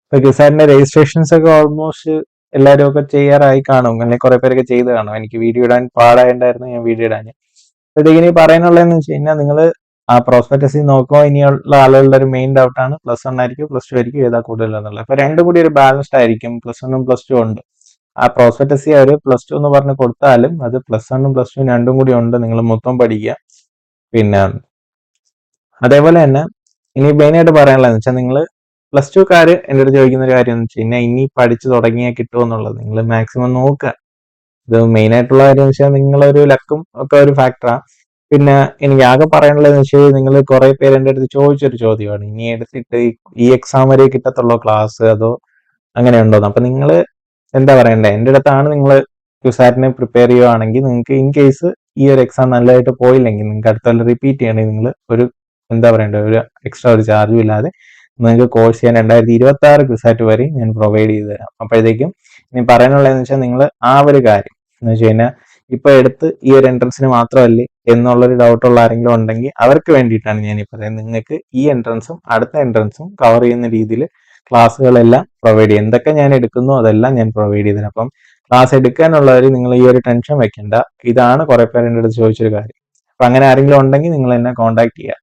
ഇപ്പൊ ക്യുസാറ്റിന്റെ രജിസ്ട്രേഷൻസ് ഒക്കെ ഓൾമോസ്റ്റ് എല്ലാവരും ഒക്കെ ചെയ്യാറായി കാണും, അല്ലെങ്കിൽ കുറെ പേരൊക്കെ ചെയ്ത് കാണും. എനിക്ക് വീഡിയോ ഇടാൻ പാടായിട്ടായിരുന്നു ഞാൻ വീഡിയോ ഇടാൻ. അപ്പോഴത്തേക്ക് ഇനി പറയാനുള്ളതെന്ന് വെച്ച് കഴിഞ്ഞാൽ നിങ്ങൾ ആ പ്രോസ്പെക്ടസിൽ നോക്കുമ്പോൾ ഇനിയുള്ള ആളുകളുടെ ഒരു മെയിൻ ഡൗട്ടാണ് +1 ആയിരിക്കും +2 ആയിരിക്കും ഏതാ കൂടുതൽ എന്നുള്ളത്. അപ്പൊ രണ്ടും കൂടി ഒരു ബാലൻസ്ഡ് ആയിരിക്കും. +1ഉം +2 ഉണ്ട്. ആ പ്രോസ്പെക്ടസി അവർ +2 എന്ന് പറഞ്ഞ് കൊടുത്താലും അത് +1ഉം +2 രണ്ടും കൂടി ഉണ്ട്. നിങ്ങൾ മൊത്തം പഠിക്കുക. പിന്നെ അതേപോലെ തന്നെ ഇനി മെയിനായിട്ട് പറയാനുള്ളതെന്ന് വെച്ചാൽ നിങ്ങൾ +2കാര് എൻ്റെ അടുത്ത് ചോദിക്കുന്ന ഒരു കാര്യം എന്ന് വെച്ച് കഴിഞ്ഞാൽ ഇനി പഠിച്ചു തുടങ്ങിയാൽ കിട്ടുമോ എന്നുള്ളത്. നിങ്ങൾ മാക്സിമം നോക്കുക. ഇത് മെയിൻ ആയിട്ടുള്ള കാര്യം എന്ന് വെച്ചാൽ നിങ്ങളൊരു ലക്കും ഒക്കെ ഒരു ഫാക്ടറാണ്. പിന്നെ എനിക്ക് ആകെ പറയാനുള്ളതെന്ന് വെച്ചാൽ നിങ്ങൾ കുറെ പേര് എൻ്റെ അടുത്ത് ചോദിച്ചൊരു ചോദ്യമാണ്, ഇനി എടുത്തിട്ട് ഈ എക്സാം വരെ കിട്ടത്തുള്ളൂ ക്ലാസ് അതോ അങ്ങനെ ഉണ്ടോന്ന്. അപ്പൊ നിങ്ങൾ എന്താ പറയണ്ടേ, എൻ്റെ അടുത്താണ് നിങ്ങൾ ക്യുസാറ്റിനെ പ്രിപ്പയർ ചെയ്യുവാണെങ്കിൽ നിങ്ങൾക്ക് ഇൻ കേസ് ഈ ഒരു എക്സാം നല്ലതായിട്ട് പോയില്ലെങ്കിൽ നിങ്ങൾക്ക് അടുത്ത കൊല്ലം റിപ്പീറ്റ് ചെയ്യണമെങ്കിൽ നിങ്ങൾ ഒരു എന്താ പറയണ്ടേ, ഒരു എക്സ്ട്രാ ഒരു ചാർജും ഇല്ലാതെ നിങ്ങൾക്ക് കോഴ്സ് ചെയ്യാൻ 2026 ക്യുസാറ്റ് വരെ ഞാൻ പ്രൊവൈഡ് ചെയ്ത് തരാം. അപ്പോഴത്തേക്കും ഇനി പറയാനുള്ളതെന്ന് വെച്ചാൽ നിങ്ങൾ ആ ഒരു കാര്യം എന്ന് വെച്ച് കഴിഞ്ഞാൽ ഇപ്പൊ എടുത്ത് ഈ ഒരു എൻട്രൻസിന് മാത്രമല്ലേ എന്നുള്ളൊരു ഡൗട്ടുള്ള ആരെങ്കിലും ഉണ്ടെങ്കിൽ അവർക്ക് വേണ്ടിയിട്ടാണ് ഞാൻ ഈ പറയുന്നത്. നിങ്ങൾക്ക് ഈ എൻട്രൻസും അടുത്ത എൻട്രൻസും കവർ ചെയ്യുന്ന രീതിയിൽ ക്ലാസ്സുകളെല്ലാം പ്രൊവൈഡ് ചെയ്യും. എന്തൊക്കെ ഞാൻ എടുക്കുന്നു അതെല്ലാം ഞാൻ പ്രൊവൈഡ് ചെയ്തത്. അപ്പം ക്ലാസ് എടുക്കാനുള്ളവർ നിങ്ങൾ ഈ ഒരു ടെൻഷൻ വെക്കണ്ട. ഇതാണ് കുറെ പേര് എൻ്റെ അടുത്ത് ചോദിച്ചൊരു കാര്യം. അപ്പൊ അങ്ങനെ ആരെങ്കിലും ഉണ്ടെങ്കിൽ നിങ്ങൾ എന്നെ കോൺടാക്ട് ചെയ്യുക.